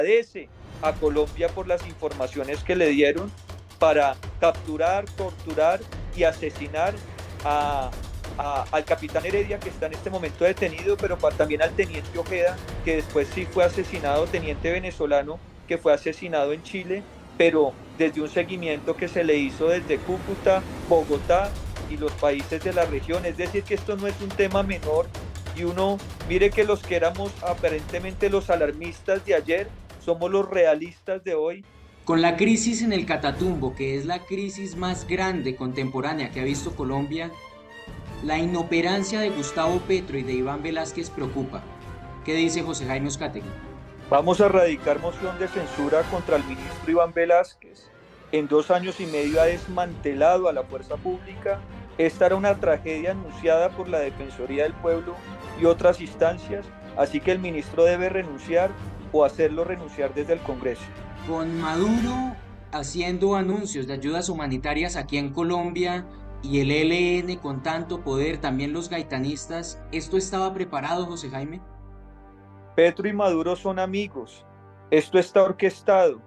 agradece a Colombia por las informaciones que le dieron para capturar, torturar y asesinar a, al capitán Heredia, que está en este momento detenido, pero también al teniente Ojeda, que después sí fue asesinado, teniente venezolano, que fue asesinado en Chile, pero desde un seguimiento que se le hizo desde Cúcuta, Bogotá y los países de la región. Es decir, que esto no es un tema menor y uno, mire que los que éramos aparentemente los alarmistas de ayer, somos los realistas de hoy. Con la crisis en el Catatumbo, que es la crisis más grande contemporánea que ha visto Colombia, la inoperancia de Gustavo Petro y de Iván Velázquez preocupa. ¿Qué dice José Jaime Uzcategui? Vamos a radicar moción de censura contra el ministro Iván Velázquez. En 2 años y medio ha desmantelado a la fuerza pública. Esta era una tragedia anunciada por la Defensoría del Pueblo y otras instancias, así que el ministro debe renunciar o hacerlo renunciar desde el Congreso. Con Maduro haciendo anuncios de ayudas humanitarias aquí en Colombia y el ELN con tanto poder, también los gaitanistas, ¿esto estaba preparado, José Jaime? Petro y Maduro son amigos. Esto está orquestado.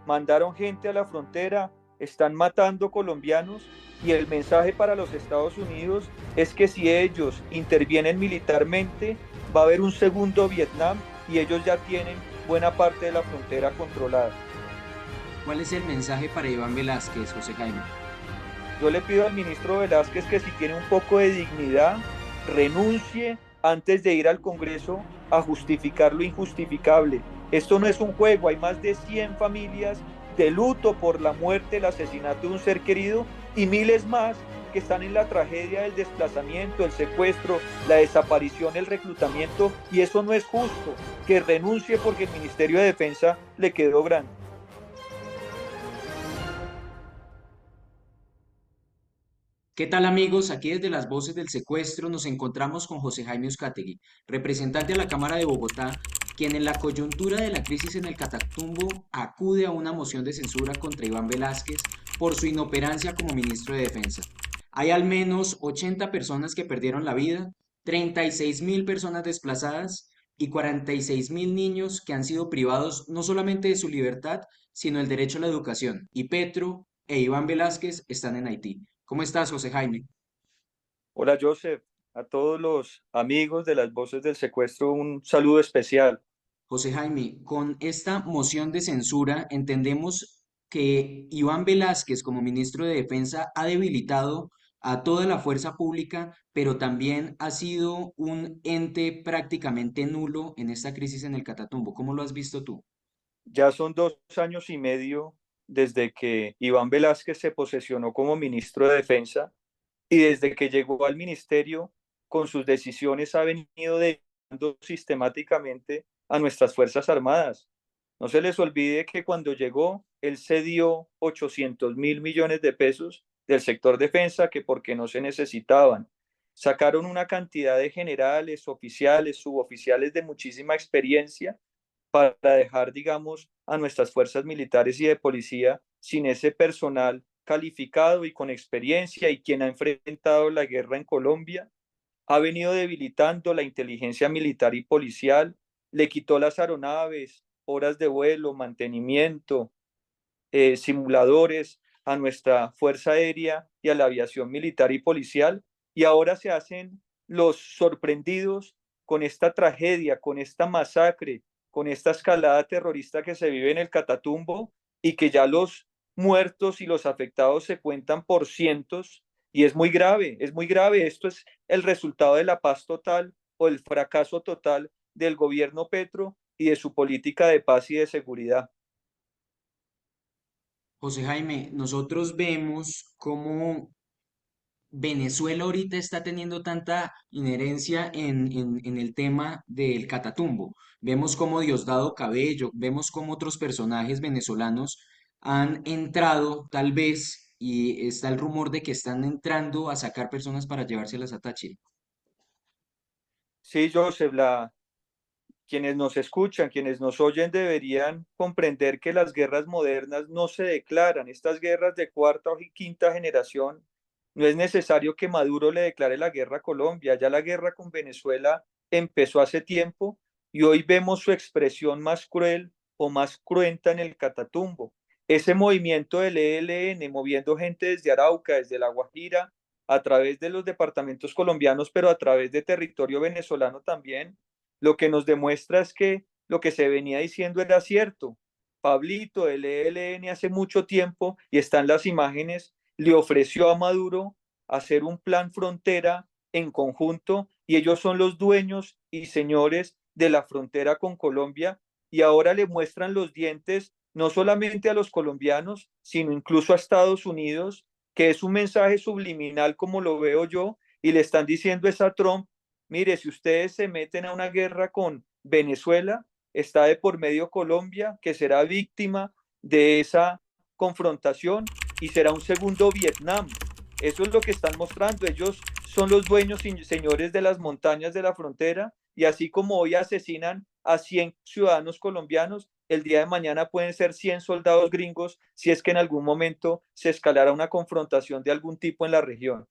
Mandaron gente a la frontera, están matando colombianos y el mensaje para los Estados Unidos es que si ellos intervienen militarmente, va a haber un segundo Vietnam y ellos ya tienen buena parte de la frontera controlada. ¿Cuál es el mensaje para Iván Velázquez, José Jaime? Yo le pido al ministro Velázquez que si tiene un poco de dignidad, renuncie antes de ir al Congreso a justificar lo injustificable. Esto no es un juego, hay más de 100 familias de luto por la muerte, el asesinato de un ser querido y miles más que están en la tragedia del desplazamiento, el secuestro, la desaparición, el reclutamiento, y eso no es justo. Que renuncie porque el Ministerio de Defensa le quedó grande. ¿Qué tal amigos? Aquí desde las voces del secuestro nos encontramos con José Jaime Uzcategui, representante de la Cámara de Bogotá, quien en la coyuntura de la crisis en el Catatumbo acude a una moción de censura contra Iván Velázquez por su inoperancia como ministro de Defensa. Hay al menos 80 personas que perdieron la vida, 36.000 personas desplazadas y 46.000 niños que han sido privados no solamente de su libertad, sino el derecho a la educación. Y Petro e Iván Velázquez están en Haití. ¿Cómo estás, José Jaime? Hola Joseph, a todos los amigos de las voces del secuestro un saludo especial. José Jaime, con esta moción de censura entendemos que Iván Velázquez como ministro de Defensa ha debilitado a toda la fuerza pública, pero también ha sido un ente prácticamente nulo en esta crisis en el Catatumbo. ¿Cómo lo has visto tú? Ya son 2 años y medio desde que Iván Velázquez se posesionó como ministro de Defensa y desde que llegó al ministerio con sus decisiones ha venido degradando sistemáticamente a nuestras Fuerzas Armadas. No se les olvide que cuando llegó, él cedió 800.000 millones de pesos del sector defensa que porque no se necesitaban. Sacaron una cantidad de generales, oficiales, suboficiales de muchísima experiencia para dejar, digamos, a nuestras fuerzas militares y de policía sin ese personal calificado y con experiencia y quien ha enfrentado la guerra en Colombia, ha venido debilitando la inteligencia militar y policial, le quitó las aeronaves, horas de vuelo, mantenimiento, simuladores a nuestra Fuerza Aérea y a la aviación militar y policial, y ahora se hacen los sorprendidos con esta tragedia, con esta masacre, con esta escalada terrorista que se vive en el Catatumbo y que ya los muertos y los afectados se cuentan por cientos y es muy grave, es muy grave. Esto es el resultado de la paz total o el fracaso total del gobierno Petro y de su política de paz y de seguridad. José Jaime, nosotros vemos cómo Venezuela ahorita está teniendo tanta inherencia en el tema del Catatumbo. Vemos cómo Diosdado Cabello, vemos cómo otros personajes venezolanos han entrado, tal vez, y está el rumor de que están entrando a sacar personas para llevárselas a Táchira. Sí, Joseph, quienes nos escuchan, quienes nos oyen, deberían comprender que las guerras modernas no se declaran. Estas guerras de cuarta o quinta generación, no es necesario que Maduro le declare la guerra a Colombia. Ya la guerra con Venezuela empezó hace tiempo y hoy vemos su expresión más cruel o más cruenta en el Catatumbo. Ese movimiento del ELN, moviendo gente desde Arauca, desde La Guajira, a través de los departamentos colombianos, pero a través de territorio venezolano también, lo que nos demuestra es que lo que se venía diciendo era cierto. Pablito, el ELN hace mucho tiempo, y están las imágenes, le ofreció a Maduro hacer un plan frontera en conjunto y ellos son los dueños y señores de la frontera con Colombia y ahora le muestran los dientes no solamente a los colombianos, sino incluso a Estados Unidos, que es un mensaje subliminal como lo veo yo, y le están diciendo es a Trump, mire, si ustedes se meten a una guerra con Venezuela, está de por medio Colombia, que será víctima de esa confrontación y será un segundo Vietnam. Eso es lo que están mostrando. Ellos son los dueños y señores de las montañas de la frontera y así como hoy asesinan a 100 ciudadanos colombianos, el día de mañana pueden ser 100 soldados gringos si es que en algún momento se escalara una confrontación de algún tipo en la región.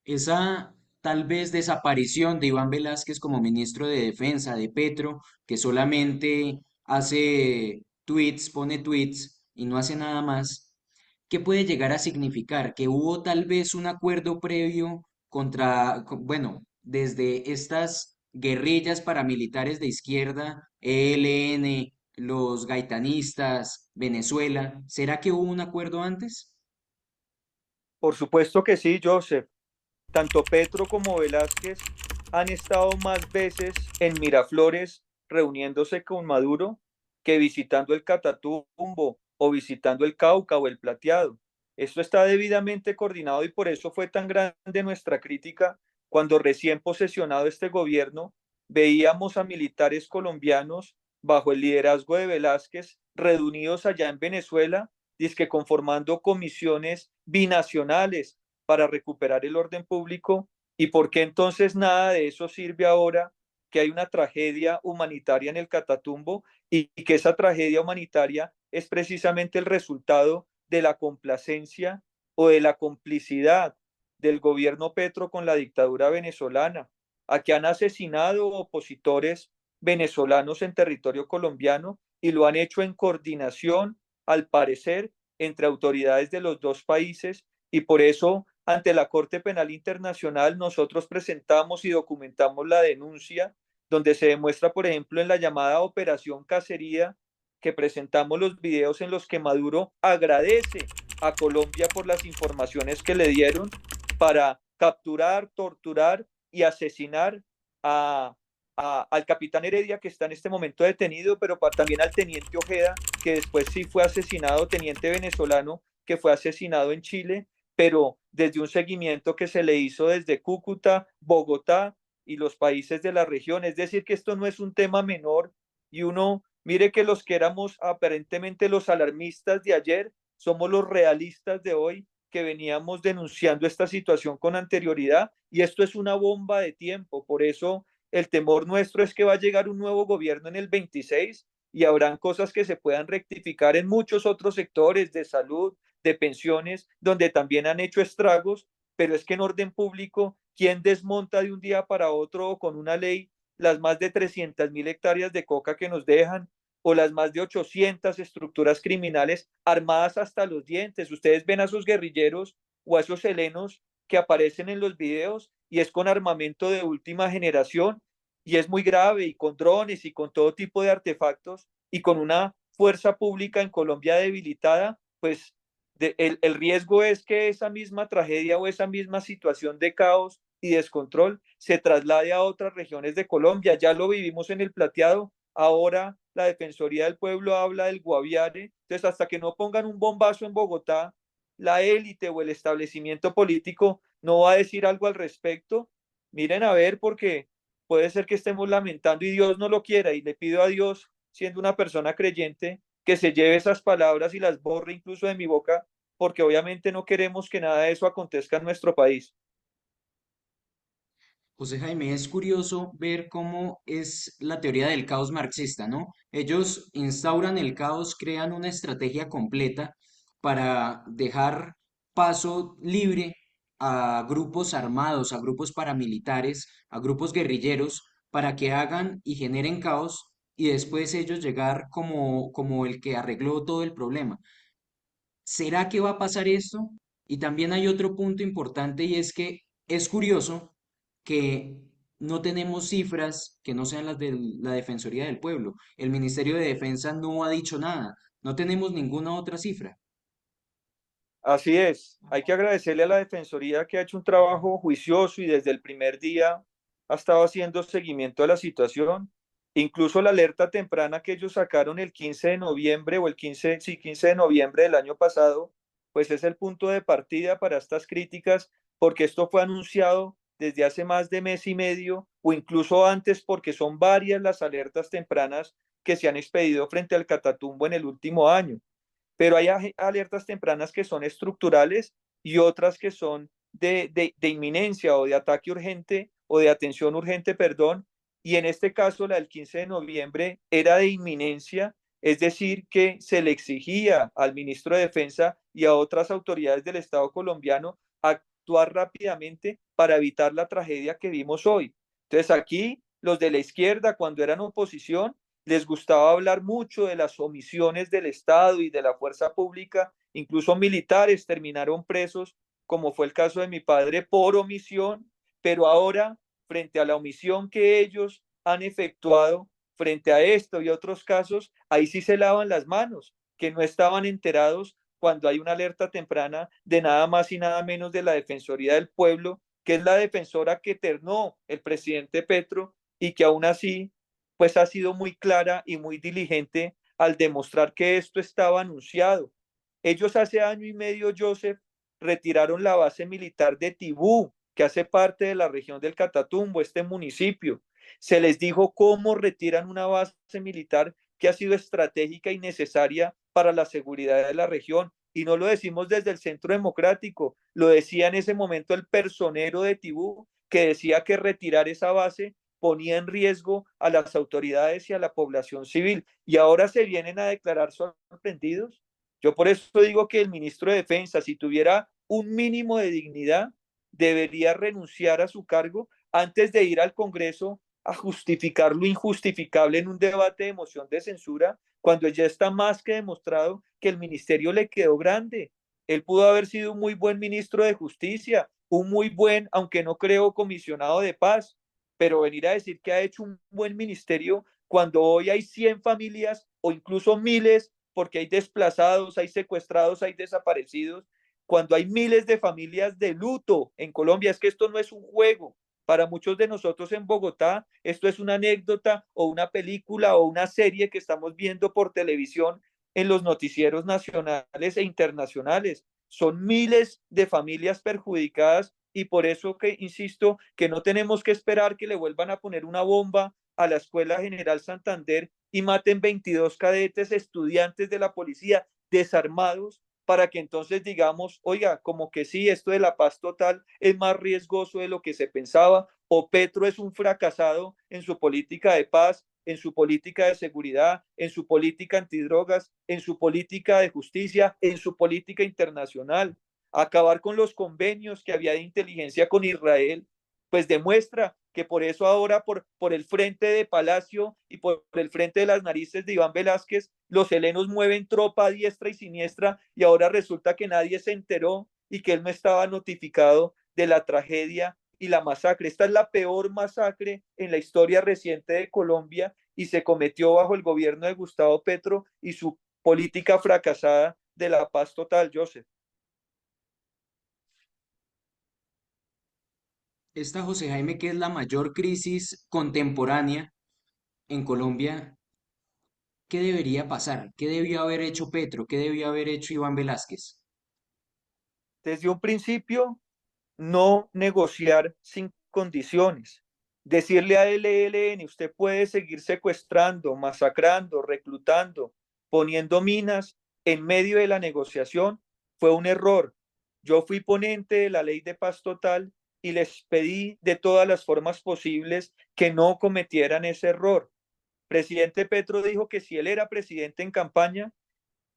Esa tal vez desaparición de Iván Velázquez como ministro de Defensa de Petro, que solamente hace tweets, pone tweets y no hace nada más, ¿qué puede llegar a significar? Que hubo tal vez un acuerdo previo contra, bueno, desde estas guerrillas paramilitares de izquierda, ELN, los gaitanistas, Venezuela. ¿Será que hubo un acuerdo antes? Por supuesto que sí, Joseph. Tanto Petro como Velázquez han estado más veces en Miraflores reuniéndose con Maduro que visitando el Catatumbo o visitando el Cauca o el Plateado. Esto está debidamente coordinado y por eso fue tan grande nuestra crítica cuando recién posesionado este gobierno veíamos a militares colombianos bajo el liderazgo de Velázquez reunidos allá en Venezuela, dizque conformando comisiones binacionales para recuperar el orden público y por qué entonces nada de eso sirve ahora que hay una tragedia humanitaria en el Catatumbo y que esa tragedia humanitaria es precisamente el resultado de la complacencia o de la complicidad del gobierno Petro con la dictadura venezolana, a que han asesinado opositores venezolanos en territorio colombiano y lo han hecho en coordinación, al parecer, entre autoridades de los dos países y por eso ante la Corte Penal Internacional nosotros presentamos y documentamos la denuncia donde se demuestra, por ejemplo, en la llamada Operación Cacería, que presentamos los videos en los que Maduro agradece a Colombia por las informaciones que le dieron para capturar, torturar y asesinar a, al capitán Heredia, que está en este momento detenido, pero también al teniente Ojeda, que después sí fue asesinado, teniente venezolano, que fue asesinado en Chile, pero desde un seguimiento que se le hizo desde Cúcuta, Bogotá y los países de la región. Es decir, que esto no es un tema menor y uno, mire que los que éramos aparentemente los alarmistas de ayer, somos los realistas de hoy que veníamos denunciando esta situación con anterioridad y esto es una bomba de tiempo. Por eso el temor nuestro es que va a llegar un nuevo gobierno en el 26 y habrán cosas que se puedan rectificar en muchos otros sectores de salud, de pensiones, donde también han hecho estragos, pero es que en orden público, ¿quién desmonta de un día para otro con una ley las más de 300.000 hectáreas de coca que nos dejan? O las más de 800 estructuras criminales armadas hasta los dientes. Ustedes ven a esos guerrilleros o a esos helenos que aparecen en los videos y es con armamento de última generación y es muy grave y con drones y con todo tipo de artefactos y con una fuerza pública en Colombia debilitada, pues el riesgo es que esa misma tragedia o esa misma situación de caos y descontrol se traslade a otras regiones de Colombia. Ya lo vivimos en el Plateado, ahora la Defensoría del Pueblo habla del Guaviare, entonces hasta que no pongan un bombazo en Bogotá, la élite o el establecimiento político no va a decir algo al respecto. Miren a ver porque puede ser que estemos lamentando y Dios no lo quiera y le pido a Dios, siendo una persona creyente, que se lleve esas palabras y las borre incluso de mi boca, porque obviamente no queremos que nada de eso acontezca en nuestro país. José Jaime, es curioso ver cómo es la teoría del caos marxista, ¿no? Ellos instauran el caos, crean una estrategia completa para dejar paso libre a grupos armados, a grupos paramilitares, a grupos guerrilleros, para que hagan y generen caos y después ellos llegar como el que arregló todo el problema. ¿Será que va a pasar esto? Y también hay otro punto importante y es que es curioso que no tenemos cifras que no sean las de la Defensoría del Pueblo. El Ministerio de Defensa no ha dicho nada. No tenemos ninguna otra cifra. Así es, hay que agradecerle a la Defensoría que ha hecho un trabajo juicioso y desde el primer día ha estado haciendo seguimiento a la situación. Incluso la alerta temprana que ellos sacaron el 15 de noviembre o el 15, sí, 15 de noviembre del año pasado, pues es el punto de partida para estas críticas, porque esto fue anunciado desde hace más de mes y medio o incluso antes, porque son varias las alertas tempranas que se han expedido frente al Catatumbo en el último año, pero hay alertas tempranas que son estructurales y otras que son de inminencia o de ataque urgente o de atención urgente, perdón, y en este caso la del 15 de noviembre era de inminencia, es decir, que se le exigía al ministro de Defensa y a otras autoridades del Estado colombiano actuar rápidamente para evitar la tragedia que vimos hoy. Entonces aquí los de la izquierda, cuando eran oposición, les gustaba hablar mucho de las omisiones del Estado y de la fuerza pública, incluso militares terminaron presos, como fue el caso de mi padre, por omisión, pero ahora, frente a la omisión que ellos han efectuado, frente a esto y otros casos, ahí sí se lavan las manos, que no estaban enterados cuando hay una alerta temprana de nada más y nada menos de la Defensoría del Pueblo, que es la defensora que ternó el presidente Petro y que aún así pues ha sido muy clara y muy diligente al demostrar que esto estaba anunciado. Ellos hace año y medio, Joseph, retiraron la base militar de Tibú, que hace parte de la región del Catatumbo, este municipio. Se les dijo cómo retiran una base militar que ha sido estratégica y necesaria para la seguridad de la región. Y no lo decimos desde el Centro Democrático, lo decía en ese momento el personero de Tibú, que decía que retirar esa base ponía en riesgo a las autoridades y a la población civil. Y ahora se vienen a declarar sorprendidos. Yo por eso digo que el ministro de Defensa, si tuviera un mínimo de dignidad, debería renunciar a su cargo antes de ir al Congreso a justificar lo injustificable en un debate de moción de censura, cuando ya está más que demostrado que el ministerio le quedó grande. Él pudo haber sido un muy buen ministro de Justicia, un muy buen, aunque no creo, comisionado de paz, pero venir a decir que ha hecho un buen ministerio cuando hoy hay 100 familias o incluso miles, porque hay desplazados, hay secuestrados, hay desaparecidos, cuando hay miles de familias de luto en Colombia, es que esto no es un juego. Para muchos de nosotros en Bogotá, esto es una anécdota o una película o una serie que estamos viendo por televisión en los noticieros nacionales e internacionales. Son miles de familias perjudicadas y por eso que insisto que no tenemos que esperar que le vuelvan a poner una bomba a la Escuela General Santander y maten 22 cadetes estudiantes de la policía desarmados para que entonces digamos, oiga, como que sí, esto de la paz total es más riesgoso de lo que se pensaba, o Petro es un fracasado en su política de paz, en su política de seguridad, en su política antidrogas, en su política de justicia, en su política internacional. Acabar con los convenios que había de inteligencia con Israel, pues demuestra que por eso ahora por el frente de Palacio y por el frente de las narices de Iván Velázquez, los helenos mueven tropa a diestra y siniestra y ahora resulta que nadie se enteró y que él no estaba notificado de la tragedia y la masacre. Esta es la peor masacre en la historia reciente de Colombia y se cometió bajo el gobierno de Gustavo Petro y su política fracasada de la paz total, Joseph. Esta, José Jaime, que es la mayor crisis contemporánea en Colombia, ¿qué debería pasar? ¿Qué debió haber hecho Petro? ¿Qué debió haber hecho Iván Velázquez? Desde un principio, no negociar sin condiciones. Decirle a ELN, usted puede seguir secuestrando, masacrando, reclutando, poniendo minas en medio de la negociación, fue un error. Yo fui ponente de la ley de paz total y les pedí de todas las formas posibles que no cometieran ese error. Presidente Petro dijo que si él era presidente en campaña,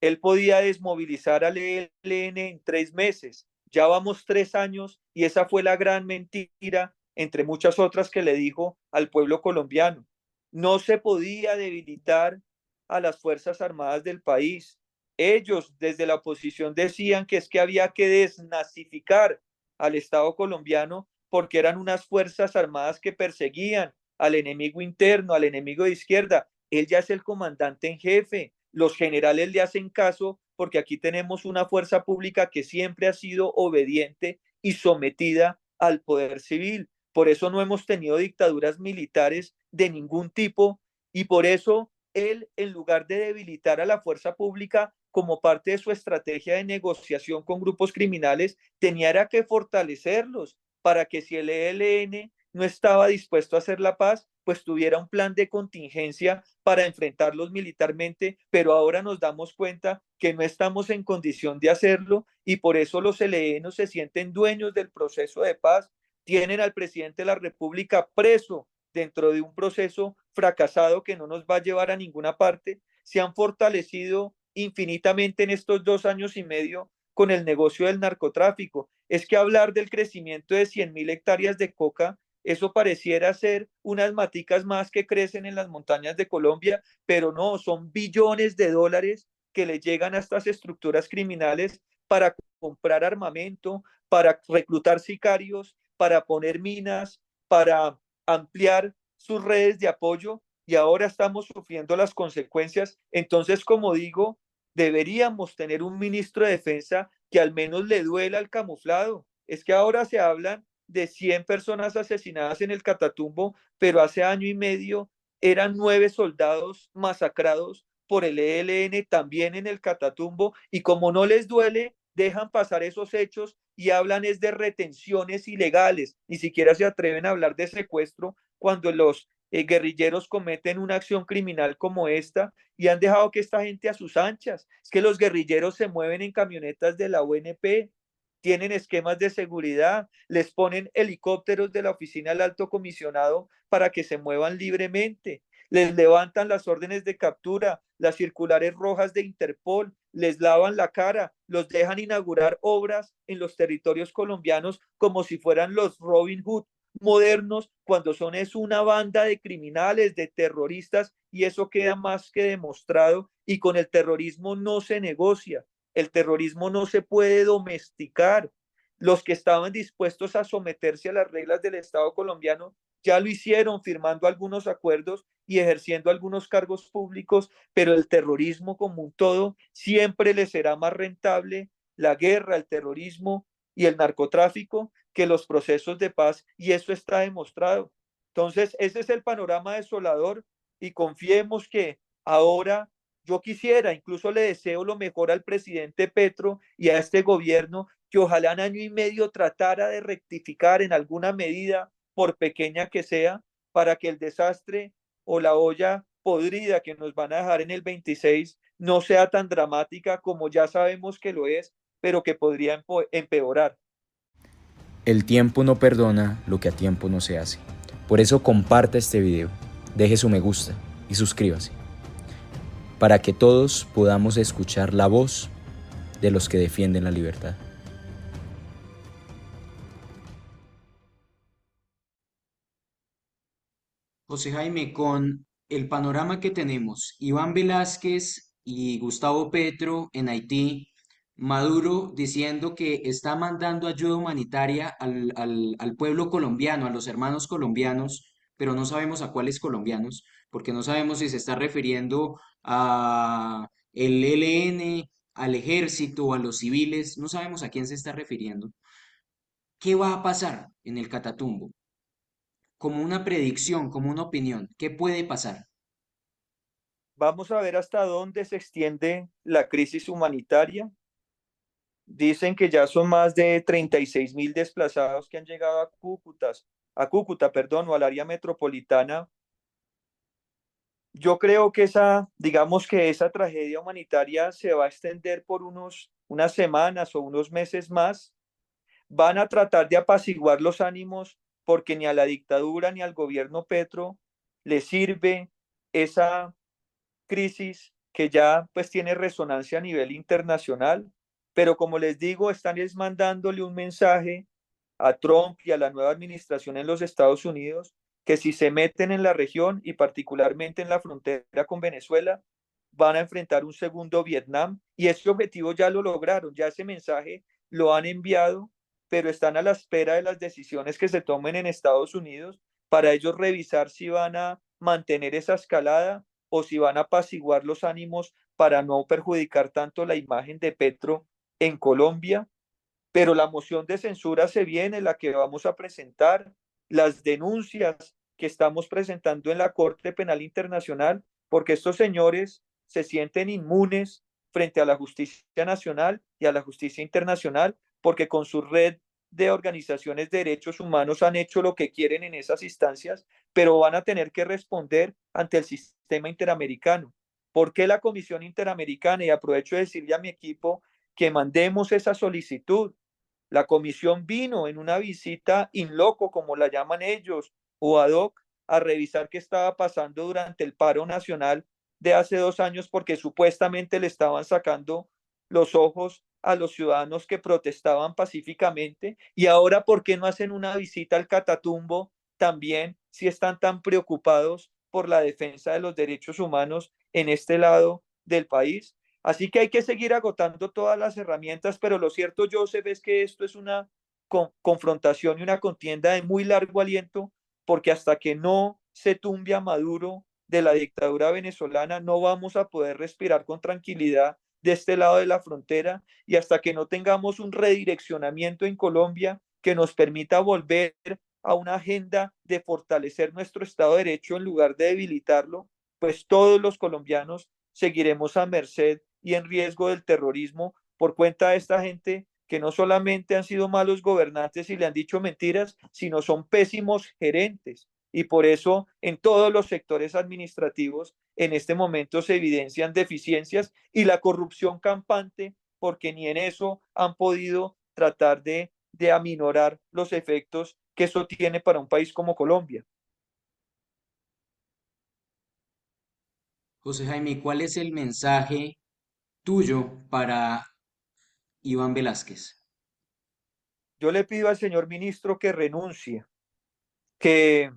él podía desmovilizar al ELN en 3 meses. Ya vamos 3 años y esa fue la gran mentira, entre muchas otras, que le dijo al pueblo colombiano. No se podía debilitar a las Fuerzas Armadas del país. Ellos desde la oposición decían que es que había que desnazificar al Estado colombiano porque eran unas Fuerzas Armadas que perseguían al enemigo interno, al enemigo de izquierda. Él ya es el comandante en jefe. Los generales le hacen caso porque aquí tenemos una fuerza pública que siempre ha sido obediente y sometida al poder civil. Por eso no hemos tenido dictaduras militares de ningún tipo y por eso él, en lugar de debilitar a la fuerza pública como parte de su estrategia de negociación con grupos criminales, tenía que fortalecerlos para que si el ELN no estaba dispuesto a hacer la paz, pues tuviera un plan de contingencia para enfrentarlos militarmente, pero ahora nos damos cuenta que no estamos en condición de hacerlo y por eso los ELN se sienten dueños del proceso de paz, tienen al presidente de la República preso dentro de un proceso fracasado que no nos va a llevar a ninguna parte, se han fortalecido infinitamente en estos 2 años y medio con el negocio del narcotráfico. Es que hablar del crecimiento de 100.000 hectáreas de coca, eso pareciera ser unas maticas más que crecen en las montañas de Colombia, pero no, son billones de dólares que le llegan a estas estructuras criminales para comprar armamento, para reclutar sicarios, para poner minas, para ampliar sus redes de apoyo y ahora estamos sufriendo las consecuencias. Entonces, como digo, deberíamos tener un ministro de defensa que al menos le duela el camuflado. Es que ahora se hablan de 100 personas asesinadas en el Catatumbo, pero hace año y medio eran 9 soldados masacrados por el ELN también en el Catatumbo y como no les duele, dejan pasar esos hechos y hablan es de retenciones ilegales, ni siquiera se atreven a hablar de secuestro cuando los guerrilleros cometen una acción criminal como esta y han dejado que esta gente a sus anchas. Es que los guerrilleros se mueven en camionetas de la UNP, tienen esquemas de seguridad, les ponen helicópteros de la oficina del alto comisionado para que se muevan libremente, les levantan las órdenes de captura, las circulares rojas de Interpol, les lavan la cara, los dejan inaugurar obras en los territorios colombianos como si fueran los Robin Hood modernos, cuando son es una banda de criminales, de terroristas, y eso queda más que demostrado, y con el terrorismo no se negocia, el terrorismo no se puede domesticar. Los que estaban dispuestos a someterse a las reglas del Estado colombiano ya lo hicieron firmando algunos acuerdos y ejerciendo algunos cargos públicos, pero el terrorismo como un todo siempre le será más rentable la guerra, el terrorismo y el narcotráfico que los procesos de paz y eso está demostrado. Entonces, ese es el panorama desolador y confiemos que ahora yo quisiera, incluso le deseo lo mejor al presidente Petro y a este gobierno, que ojalá en año y medio tratara de rectificar en alguna medida, por pequeña que sea, para que el desastre o la olla podrida que nos van a dejar en el 26 no sea tan dramática como ya sabemos que lo es, pero que podría empeorar. El tiempo no perdona lo que a tiempo no se hace. Por eso comparta este video, deje su me gusta y suscríbase, para que todos podamos escuchar la voz de los que defienden la libertad. José Jaime, con el panorama que tenemos, Iván Velázquez y Gustavo Petro en Haití, Maduro diciendo que está mandando ayuda humanitaria al pueblo colombiano, a los hermanos colombianos, pero no sabemos a cuáles colombianos, porque no sabemos si se está refiriendo a el ELN, al ejército o a los civiles, no sabemos a quién se está refiriendo. ¿Qué va a pasar en el Catatumbo? Como una predicción, como una opinión, ¿qué puede pasar? Vamos a ver hasta dónde se extiende la crisis humanitaria. Dicen que ya son más de 36.000 desplazados que han llegado a Cúcuta, perdón, o al área metropolitana. Yo creo que digamos que esa tragedia humanitaria se va a extender por unas semanas o unos meses más. Van a tratar de apaciguar los ánimos porque ni a la dictadura ni al gobierno Petro le sirve esa crisis que ya pues tiene resonancia a nivel internacional, pero como les digo, están es mandándole un mensaje a Trump y a la nueva administración en los Estados Unidos que si se meten en la región y particularmente en la frontera con Venezuela, van a enfrentar un segundo Vietnam y ese objetivo ya lo lograron, ya ese mensaje lo han enviado, pero están a la espera de las decisiones que se tomen en Estados Unidos para ellos revisar si van a mantener esa escalada o si van a apaciguar los ánimos para no perjudicar tanto la imagen de Petro en Colombia. Pero la moción de censura se viene, la que vamos a presentar, las denuncias que estamos presentando en la Corte Penal Internacional, porque estos señores se sienten inmunes frente a la justicia nacional y a la justicia internacional, porque con su red de organizaciones de derechos humanos han hecho lo que quieren en esas instancias, pero van a tener que responder ante el sistema interamericano. ¿Por qué la Comisión Interamericana? Y aprovecho de decirle a mi equipo que mandemos esa solicitud. La comisión vino en una visita in loco, como la llaman ellos, o ad hoc, a revisar qué estaba pasando durante el paro nacional de hace 2 años, porque supuestamente le estaban sacando los ojos a los ciudadanos que protestaban pacíficamente. Y ahora, ¿por qué no hacen una visita al Catatumbo también, si están tan preocupados por la defensa de los derechos humanos en este lado del país? Así que hay que seguir agotando todas las herramientas, pero lo cierto, Joseph, es que esto es una confrontación y una contienda de muy largo aliento, porque hasta que no se tumbe a Maduro de la dictadura venezolana, no vamos a poder respirar con tranquilidad de este lado de la frontera, y hasta que no tengamos un redireccionamiento en Colombia que nos permita volver a una agenda de fortalecer nuestro Estado de Derecho en lugar de debilitarlo, pues todos los colombianos seguiremos a merced y en riesgo del terrorismo por cuenta de esta gente que no solamente han sido malos gobernantes y le han dicho mentiras, sino son pésimos gerentes. Y por eso en todos los sectores administrativos en este momento se evidencian deficiencias y la corrupción campante, porque ni en eso han podido tratar de aminorar los efectos que eso tiene para un país como Colombia. José Jaime, ¿cuál es el mensaje tuyo para Iván Velázquez? Yo le pido al señor ministro que renuncie, que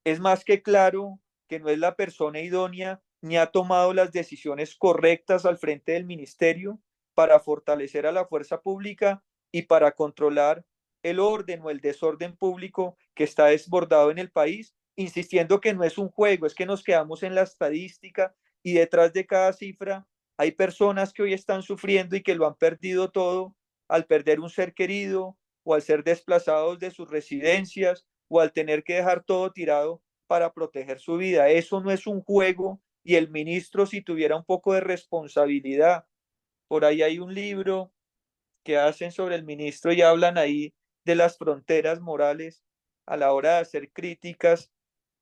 es más que claro que no es la persona idónea ni ha tomado las decisiones correctas al frente del ministerio para fortalecer a la fuerza pública y para controlar el orden o el desorden público que está desbordado en el país, insistiendo que no es un juego, es que nos quedamos en la estadística y detrás de cada cifra hay personas que hoy están sufriendo y que lo han perdido todo al perder un ser querido o al ser desplazados de sus residencias o al tener que dejar todo tirado para proteger su vida. Eso no es un juego y el ministro, si tuviera un poco de responsabilidad, por ahí hay un libro que hacen sobre el ministro y hablan ahí de las fronteras morales a la hora de hacer críticas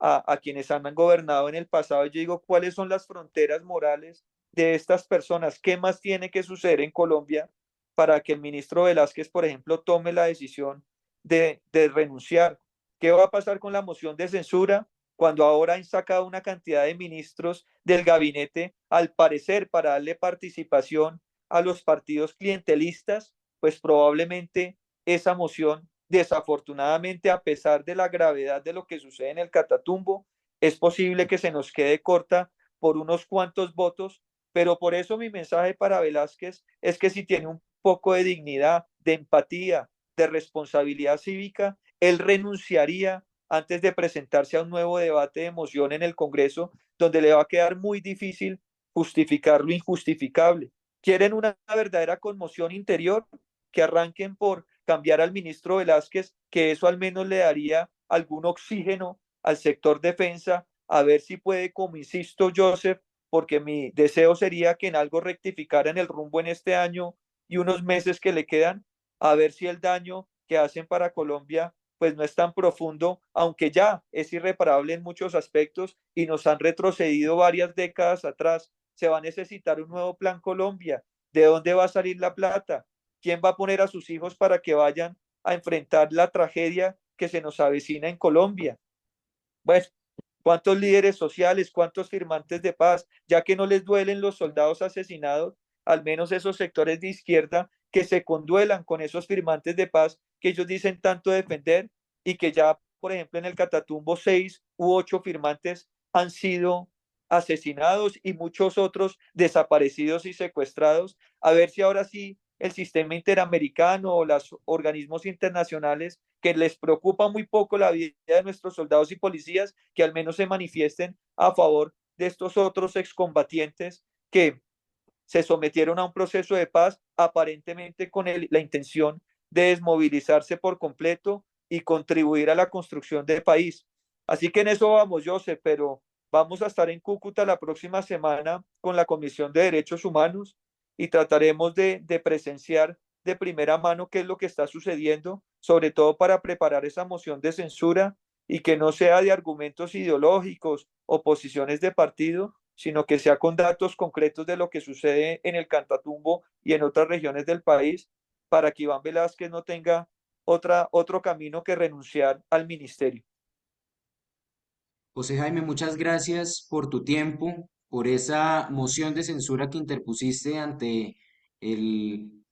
a quienes han gobernado en el pasado. Yo digo, ¿cuáles son las fronteras morales de estas personas? ¿Qué más tiene que suceder en Colombia para que el ministro Velázquez, por ejemplo, tome la decisión de renunciar? ¿Qué va a pasar con la moción de censura cuando ahora han sacado una cantidad de ministros del gabinete, al parecer para darle participación a los partidos clientelistas? Pues probablemente esa moción, desafortunadamente, a pesar de la gravedad de lo que sucede en el Catatumbo, es posible que se nos quede corta por unos cuantos votos, pero por eso mi mensaje para Velázquez es que si tiene un poco de dignidad, de empatía, de responsabilidad cívica, él renunciaría antes de presentarse a un nuevo debate de moción en el Congreso, donde le va a quedar muy difícil justificar lo injustificable. ¿Quieren una verdadera conmoción interior? Que arranquen por cambiar al ministro Velázquez, que eso al menos le daría algún oxígeno al sector defensa, a ver si puede, como insisto, Joseph, porque mi deseo sería que en algo rectificaran el rumbo en este año y unos meses que le quedan, a ver si el daño que hacen para Colombia pues no es tan profundo, aunque ya es irreparable en muchos aspectos y nos han retrocedido varias décadas atrás. Se va a necesitar un nuevo plan Colombia. ¿De dónde va a salir la plata? ¿Quién va a poner a sus hijos para que vayan a enfrentar la tragedia que se nos avecina en Colombia? Bueno, ¿cuántos líderes sociales, cuántos firmantes de paz, ya que no les duelen los soldados asesinados, al menos esos sectores de izquierda que se conduelan con esos firmantes de paz que ellos dicen tanto defender y que ya por ejemplo, en el Catatumbo 6 u 8 firmantes han sido asesinados y muchos otros desaparecidos y secuestrados. A ver si ahora sí el sistema interamericano o los organismos internacionales que les preocupa muy poco la vida de nuestros soldados y policías, que al menos se manifiesten a favor de estos otros excombatientes que se sometieron a un proceso de paz aparentemente con la intención de desmovilizarse por completo y contribuir a la construcción del país. Así que en eso vamos, Joseph, pero vamos a estar en Cúcuta la próxima semana con la Comisión de Derechos Humanos y trataremos de presenciar de primera mano qué es lo que está sucediendo, sobre todo para preparar esa moción de censura y que no sea de argumentos ideológicos o posiciones de partido, sino que sea con datos concretos de lo que sucede en el Catatumbo y en otras regiones del país, para que Iván Velázquez no tenga otro camino que renunciar al ministerio. José Jaime, muchas gracias por tu tiempo, por esa moción de censura que interpusiste ante el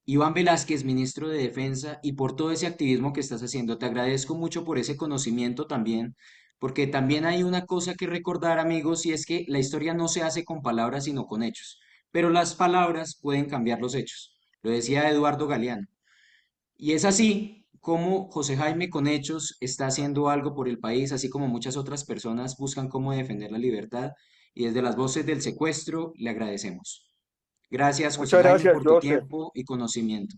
Iván Velázquez, ministro de Defensa, y por todo ese activismo que estás haciendo. Te agradezco mucho por ese conocimiento también, porque también hay una cosa que recordar, amigos, y es que la historia no se hace con palabras, sino con hechos. Pero las palabras pueden cambiar los hechos. Lo decía Eduardo Galeano. Y es así como José Jaime con hechos está haciendo algo por el país, así como muchas otras personas buscan cómo defender la libertad. Y desde las voces del secuestro le agradecemos. Gracias, José Muchas Jaime, gracias, por tu Joseph. tiempo y conocimiento.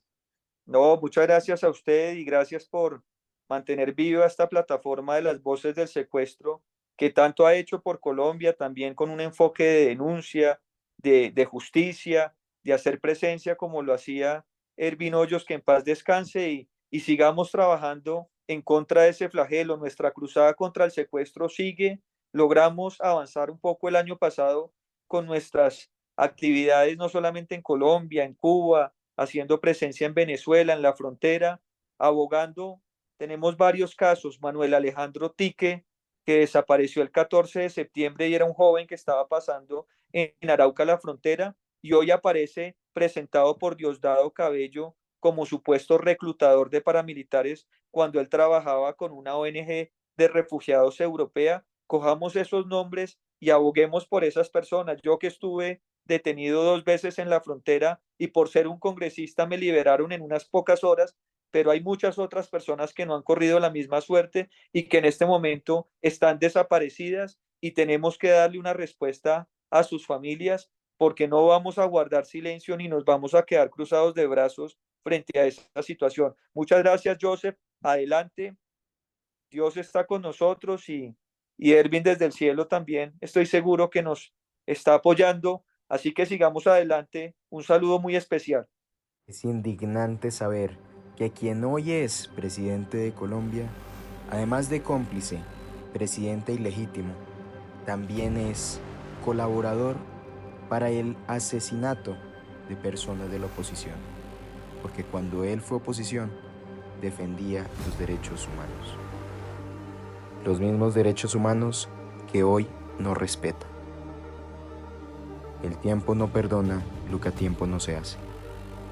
No, muchas gracias a usted y gracias por mantener viva esta plataforma de las voces del secuestro que tanto ha hecho por Colombia, también con un enfoque de denuncia, de justicia, de hacer presencia como lo hacía Ervin Hoyos, que en paz descanse y sigamos trabajando en contra de ese flagelo. Nuestra cruzada contra el secuestro sigue. Logramos avanzar un poco el año pasado con nuestras actividades, no solamente en Colombia, en Cuba, haciendo presencia en Venezuela, en la frontera, abogando. Tenemos varios casos. Manuel Alejandro Tique, que desapareció el 14 de septiembre y era un joven que estaba pasando en Arauca la frontera y hoy aparece presentado por Diosdado Cabello como supuesto reclutador de paramilitares cuando él trabajaba con una ONG de refugiados europea. Cojamos esos nombres y aboguemos por esas personas. Yo que estuve detenido 2 veces en la frontera y por ser un congresista me liberaron en unas pocas horas, pero hay muchas otras personas que no han corrido la misma suerte y que en este momento están desaparecidas y tenemos que darle una respuesta a sus familias porque no vamos a guardar silencio ni nos vamos a quedar cruzados de brazos frente a esta situación. Muchas gracias, Joseph. Adelante. Dios está con nosotros y Ervin desde el cielo también estoy seguro que nos está apoyando. Así que sigamos adelante. Un saludo muy especial. Es indignante saber que quien hoy es presidente de Colombia, además de cómplice, presidente ilegítimo, también es colaborador para el asesinato de personas de la oposición, porque cuando él fue oposición, defendía los derechos humanos. Los mismos derechos humanos que hoy no respeta. El tiempo no perdona lo que a tiempo no se hace.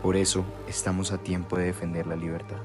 Por eso estamos a tiempo de defender la libertad.